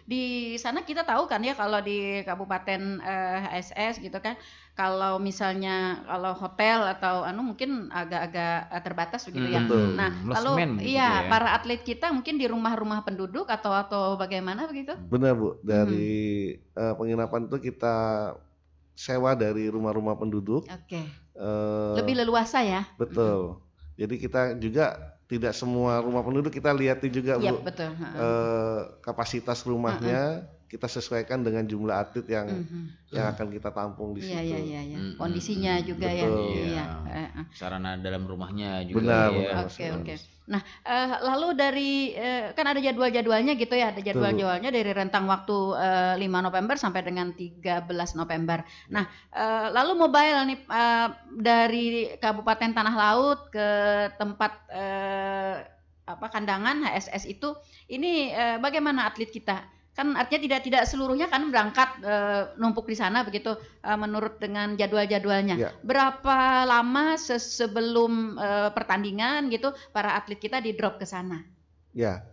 Di sana kita tahu kan ya kalau di Kabupaten HSS gitu kan, kalau misalnya kalau hotel atau mungkin agak-agak terbatas begitu ya. Betul. Nah, lalu Losmen gitu iya ya. para atlet kita mungkin di rumah-rumah penduduk atau bagaimana begitu? Benar Bu, dari penginapan itu kita sewa dari rumah-rumah penduduk. Oke. Lebih leluasa ya? Betul. Jadi kita juga tidak semua rumah penduduk kita lihat juga Iya, Bu, betul. kapasitas rumahnya kita sesuaikan dengan jumlah atlet yang akan kita tampung di situ. Iya. Kondisinya juga ya. Betul. Iya. Sarana dalam rumahnya juga Benar, ya. benar. Oke. Nah, lalu dari kan ada jadwal-jadwalnya gitu ya, ada jadwal-jadwalnya dari rentang waktu 5 November sampai dengan 13 November. Nah, lalu mobile nih dari Kabupaten Tanah Laut ke tempat kandangan HSS itu, ini bagaimana atlet kita? Kan artinya tidak seluruhnya kan berangkat numpuk di sana begitu menurut dengan jadwal-jadwalnya. Ya. Berapa lama sebelum pertandingan gitu para atlet kita di drop ke sana? Ya,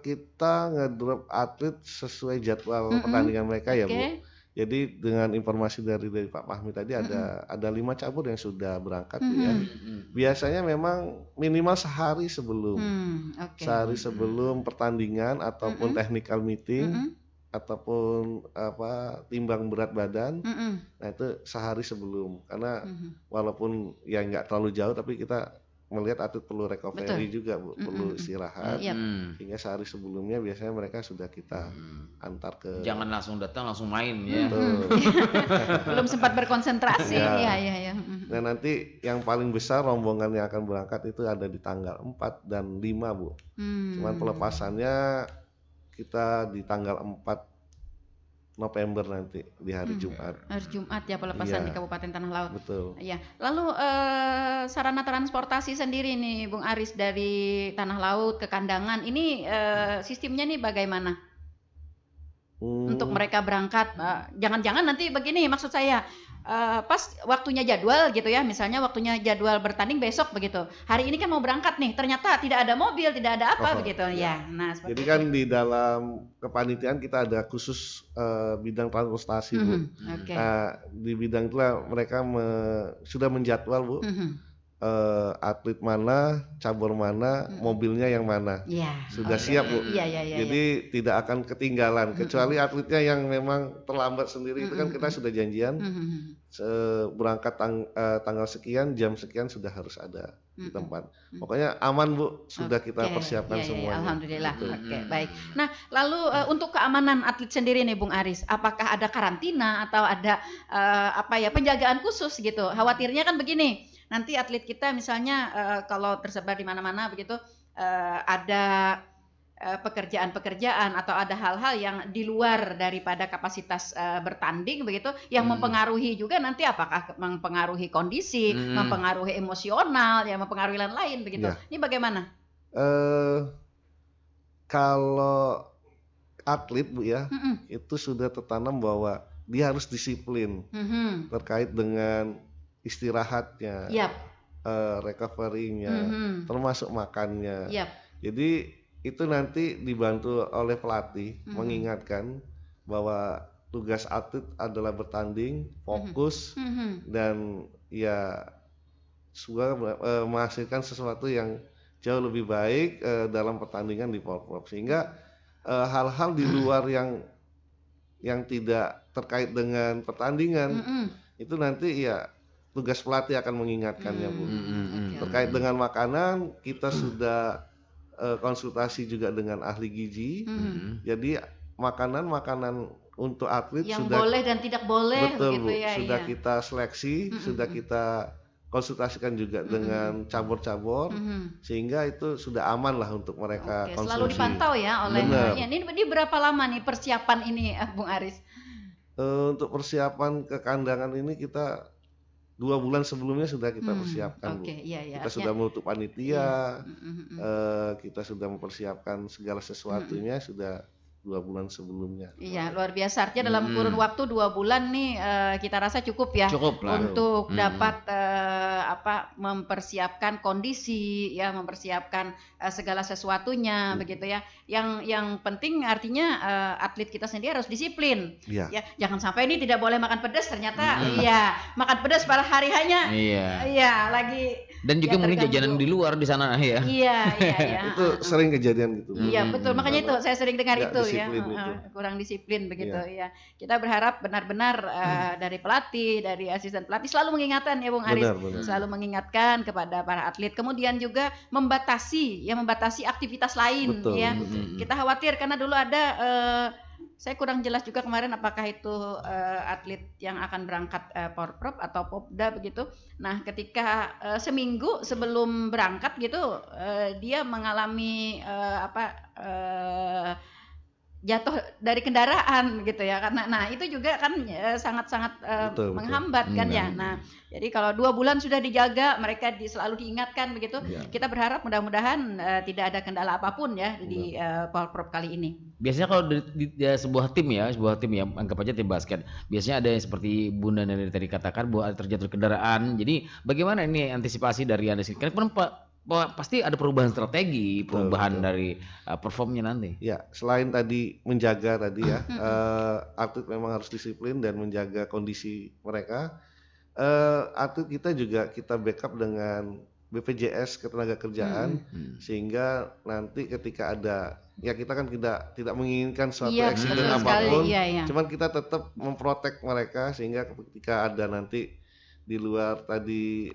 kita ngedrop atlet sesuai jadwal pertandingan mereka ya Bu. Jadi dengan informasi dari Pak Fahmi tadi ada 5 cabur yang sudah berangkat Bu, ya. Biasanya memang minimal sehari sebelum. Sehari sebelum pertandingan ataupun technical meeting ataupun timbang berat badan. Nah itu sehari sebelum, karena walaupun ya nggak terlalu jauh tapi kita melihat atlet perlu recovery juga Bu, perlu istirahat. Sehingga sehari sebelumnya biasanya mereka sudah kita antar ke. Jangan langsung datang langsung main ya. Belum sempat berkonsentrasi. Iya. Nah nanti yang paling besar rombongan yang akan berangkat itu ada di tanggal 4 dan 5 Bu. Cuman pelepasannya kita di tanggal 4 November nanti di hari Jumat. Hari Jumat ya pelepasan di Kabupaten Tanah Laut. Betul. Iya. Lalu sarana transportasi sendiri nih Bung Aris dari Tanah Laut ke Kandangan ini sistemnya nih bagaimana? Untuk mereka berangkat, jangan-jangan nanti begini maksud saya. Pas waktunya jadwal gitu ya, misalnya waktunya jadwal bertanding besok begitu. Hari ini kan mau berangkat nih, ternyata tidak ada mobil, tidak ada apa begitu ya. Nah, jadi kan di dalam kepanitiaan kita ada khusus bidang transportasi Bu. Di bidang itulah mereka sudah menjadwal Bu. Atlet mana, cabur mana, mobilnya yang mana, sudah siap Bu. Jadi tidak akan ketinggalan. Kecuali atletnya yang memang terlambat sendiri itu kan kita sudah janjian berangkat tanggal sekian, jam sekian sudah harus ada di tempat. Pokoknya aman Bu, sudah kita persiapkan semuanya. Alhamdulillah. Oke, baik. Nah, lalu untuk keamanan atlet sendiri nih Bung Aris, apakah ada karantina atau ada penjagaan khusus gitu? Khawatirnya kan begini. Nanti atlet kita misalnya kalau tersebar di mana-mana begitu ada pekerjaan-pekerjaan atau ada hal-hal yang di luar daripada kapasitas bertanding begitu yang mempengaruhi juga nanti apakah mempengaruhi kondisi, mempengaruhi emosional, ya mempengaruhi lain-lain begitu. Ini bagaimana? Kalau atlet Bu ya, itu sudah tertanam bahwa dia harus disiplin terkait dengan istirahatnya, recovery-nya, termasuk makannya. Jadi itu nanti dibantu oleh pelatih mengingatkan bahwa tugas atlet adalah bertanding, fokus, dan ya semoga menghasilkan sesuatu yang jauh lebih baik dalam pertandingan di Porprov. Sehingga hal-hal di luar yang tidak terkait dengan pertandingan itu nanti ya tugas pelatih akan mengingatkannya Bu. Terkait dengan makanan kita sudah konsultasi juga dengan ahli gizi. Jadi makanan untuk atlet yang sudah boleh dan tidak boleh betul begitu Bu. Ya. Sudah kita seleksi, sudah kita konsultasikan juga dengan cabur-cabur sehingga itu sudah aman lah untuk mereka konsumsi. Selalu dipantau ya oleh ini berapa lama nih persiapan ini Bung Aris? Untuk persiapan ke Kandangan ini kita 2 bulan sebelumnya sudah kita persiapkan Bu. Kita sudah menutup panitia, kita sudah mempersiapkan segala sesuatunya sudah 2 bulan sebelumnya. Iya, luar biasa. Artinya dalam kurun waktu 2 bulan nih kita rasa cukup ya untuk dapat mempersiapkan kondisi, ya mempersiapkan segala sesuatunya begitu ya. Yang penting artinya atlet kita sendiri harus disiplin. Ya, jangan sampai ini tidak boleh makan pedas ternyata makan pedas pada hari hanya. Iya, lagi dan juga mungkin jajanan di luar di sana ya. Iya. Itu sering kejadian gitu. Iya, betul. Makanya itu saya sering dengar itu ya. Kurang disiplin begitu ya. Kita berharap benar-benar dari pelatih, dari asisten pelatih selalu mengingatkan ya Bung Aris, selalu mengingatkan kepada para atlet. Kemudian juga membatasi aktivitas lain. Kita khawatir karena dulu ada saya kurang jelas juga kemarin apakah itu atlet yang akan berangkat Porprov atau Popda begitu. Nah, ketika seminggu sebelum berangkat gitu dia mengalami jatuh dari kendaraan gitu ya karena itu juga kan sangat-sangat menghambat kan ya. Nah, jadi kalau 2 bulan sudah dijaga, mereka selalu diingatkan begitu. Kita berharap mudah-mudahan tidak ada kendala apapun ya di Porprov kali ini. Biasanya kalau di sebuah tim ya anggap aja tim basket. Biasanya ada yang seperti Bunda Neri tadi katakan bahwa ada terjatuh kendaraan. Jadi bagaimana ini antisipasi dari Anda sendiri? Karena pasti ada perubahan strategi, perubahan dari performnya nanti. Ya, selain tadi menjaga tadi ya, atlet memang harus disiplin dan menjaga kondisi mereka. Atlet kita juga kita backup dengan BPJS Ketenagakerjaan sehingga nanti ketika ada ya kita kan tidak menginginkan suatu accident apapun, cuman kita tetap memprotek mereka sehingga ketika ada nanti di luar tadi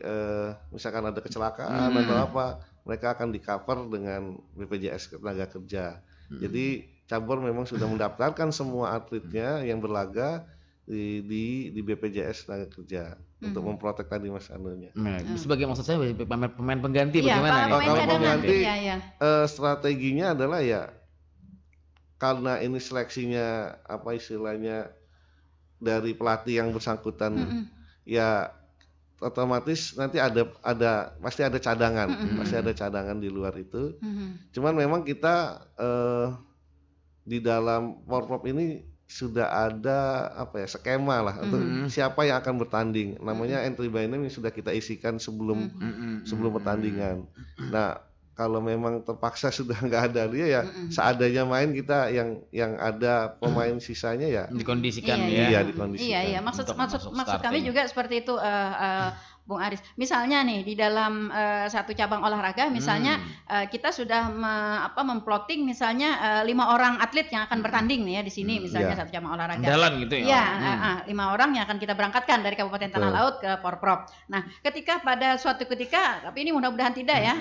misalkan ada kecelakaan atau apa, mereka akan di cover dengan BPJS Ketenagakerja. Jadi cabur memang sudah mendaftarkan semua atletnya yang berlaga di BPJS Ketenagakerja untuk memprotek tadi Mas anunya. Nah, sebagai maksud saya pemain pengganti Iya, bagaimana nih? Kalau pengganti Iya. strateginya adalah ya karena ini seleksinya apa istilahnya dari pelatih yang bersangkutan, ya otomatis nanti pasti ada cadangan, pasti ada cadangan di luar itu. Cuman memang kita di dalam Porprov ini sudah ada apa ya skema lah untuk siapa yang akan bertanding. Namanya entry by name yang sudah kita isikan sebelum pertandingan. Nah, kalau memang terpaksa sudah nggak ada dia ya seadanya main, kita yang ada pemain sisanya ya dikondisikan iya, ya. dikondisikan. Iya, maksud kami juga seperti itu, Bung Aris. Misalnya nih di dalam satu cabang olahraga, misalnya kita sudah memplotting misalnya 5 orang atlet yang akan bertanding nih ya di sini, misalnya satu cabang olahraga. Andalan gitu ya. Iya, 5 orang yang akan kita berangkatkan dari Kabupaten Tanah Laut ke Porprov. Nah, ketika pada suatu ketika, tapi ini mudah-mudahan tidak ya,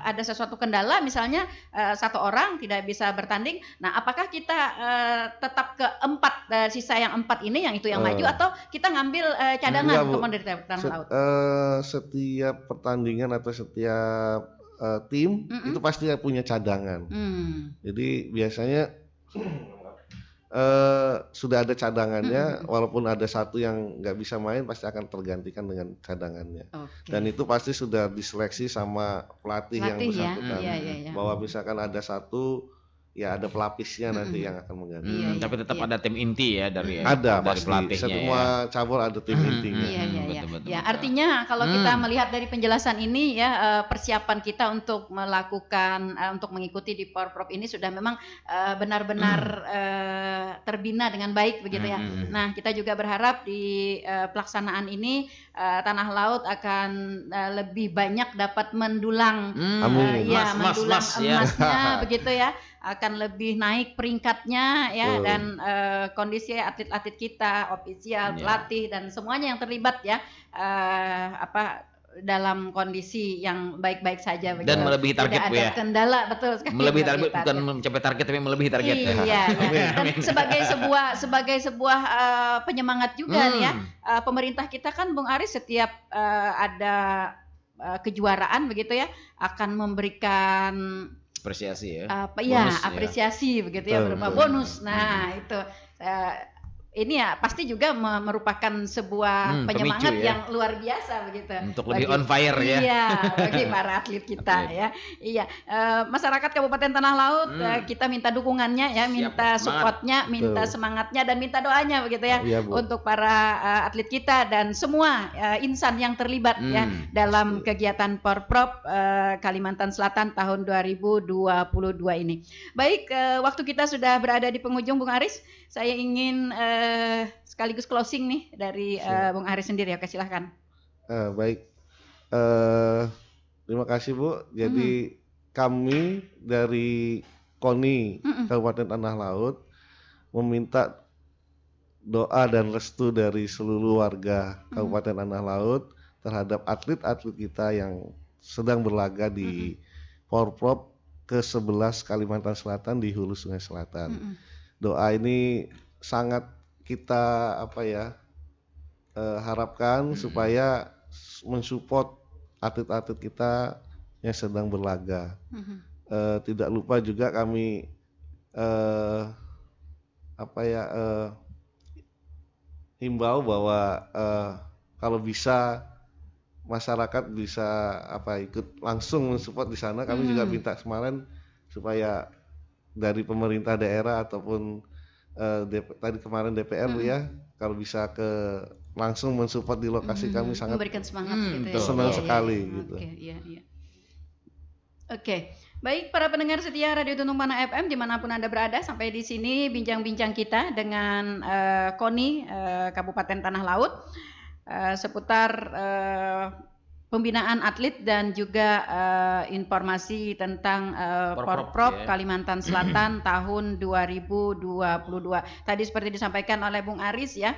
ada sesuatu kendala, misalnya 1 orang tidak bisa bertanding. Nah, apakah kita tetap ke 4 sisa yang 4 ini yang itu yang maju, atau kita ngambil cadangan untuk dari Tanah Laut? Setiap pertandingan atau setiap tim itu pasti punya cadangan. Jadi biasanya sudah ada cadangannya, walaupun ada satu yang nggak bisa main pasti akan tergantikan dengan cadangannya. Dan itu pasti sudah diseleksi sama pelatih yang bersangkutan, bahwa misalkan ada satu ya ada pelapisnya nanti yang akan mengganti. Tapi tetap ada tim inti ya dari pasti pelatihnya. Semua cabur ada tim intinya. Betul. Artinya kalau kita melihat dari penjelasan ini ya, persiapan kita untuk melakukan untuk mengikuti di Porprov ini sudah memang benar-benar terbina dengan baik begitu ya. Nah, kita juga berharap di pelaksanaan ini Tanah Laut akan lebih banyak dapat mendulang emasnya begitu ya, akan lebih naik peringkatnya ya, dan kondisi atlet-atlet kita, ofisial, pelatih dan semuanya yang terlibat ya dalam kondisi yang baik-baik saja begitu. Dan melebihi target, tidak ada kendala, betul sekali. Melebihi target, bukan mencapai target tapi melebihi target. Iya. Dan sebagai sebuah penyemangat juga nih ya, pemerintah kita kan Bung Aris setiap ada kejuaraan begitu ya akan memberikan apresiasi ya. Apresiasi begitu ya, berupa bonus. Nah, itu ini ya pasti juga merupakan sebuah penyemangat yang luar biasa begitu. Untuk lebih on fire ya. Iya, bagi para atlet kita ya. Iya, masyarakat Kabupaten Tanah Laut kita minta dukungannya ya, minta supportnya, minta semangatnya dan minta doanya begitu ya, untuk para atlet kita dan semua insan yang terlibat ya dalam kegiatan Porprov Kalimantan Selatan tahun 2022 ini. Baik, waktu kita sudah berada di penghujung Bung Aris, saya ingin sekaligus closing nih dari Bung Aris sendiri ya, silahkan. Baik, terima kasih Bu. Jadi kami dari KONI Kabupaten Tanah Laut meminta doa dan restu dari seluruh warga Kabupaten Tanah Laut terhadap atlet-atlet kita yang sedang berlaga di Porprov ke-11 Kalimantan Selatan di Hulu Sungai Selatan. Doa ini sangat kita harapkan supaya mensupport atlet-atlet kita yang sedang berlaga. Tidak lupa juga kami himbau bahwa kalau bisa masyarakat bisa ikut langsung mensupport di sana. Kami juga minta kemarin supaya dari pemerintah daerah ataupun tadi kemarin DPR ya, kalau bisa langsung mensupport di lokasi kami sangat memberikan semangat gitu ya. Senang sekali gitu. Oke. Baik para pendengar setia Radio Tuntung Panah FM dimanapun Anda berada, sampai di sini bincang-bincang kita dengan KONI Kabupaten Tanah Laut seputar pembinaan atlet dan juga informasi tentang Porprov Kalimantan Selatan tahun 2022. Tadi seperti disampaikan oleh Bung Aris ya,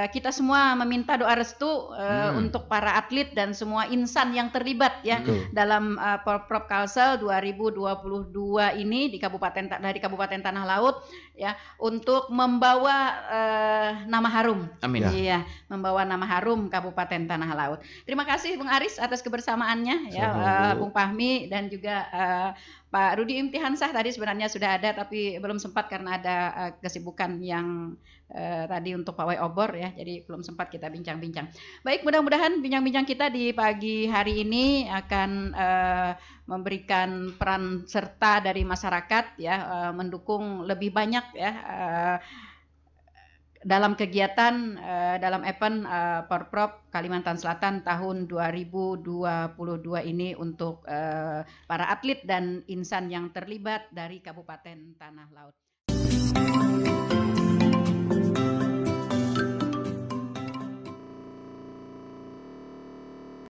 kita semua meminta doa restu untuk para atlet dan semua insan yang terlibat ya dalam Porprov Kalsel 2022 ini dari Kabupaten Tanah Laut ya, untuk membawa nama harum. Amin. Iya, membawa nama harum Kabupaten Tanah Laut. Terima kasih Bung Aris atas kebersamaannya ya, Bung Fahmi dan juga Pak Rudi Imtihansah tadi sebenarnya sudah ada tapi belum sempat karena ada kesibukan yang tadi untuk pawai obor ya, jadi belum sempat kita bincang-bincang. Baik, mudah-mudahan bincang-bincang kita di pagi hari ini akan memberikan peran serta dari masyarakat ya, mendukung lebih banyak ya dalam kegiatan dalam event Porprov Kalimantan Selatan tahun 2022 ini untuk para atlet dan insan yang terlibat dari Kabupaten Tanah Laut.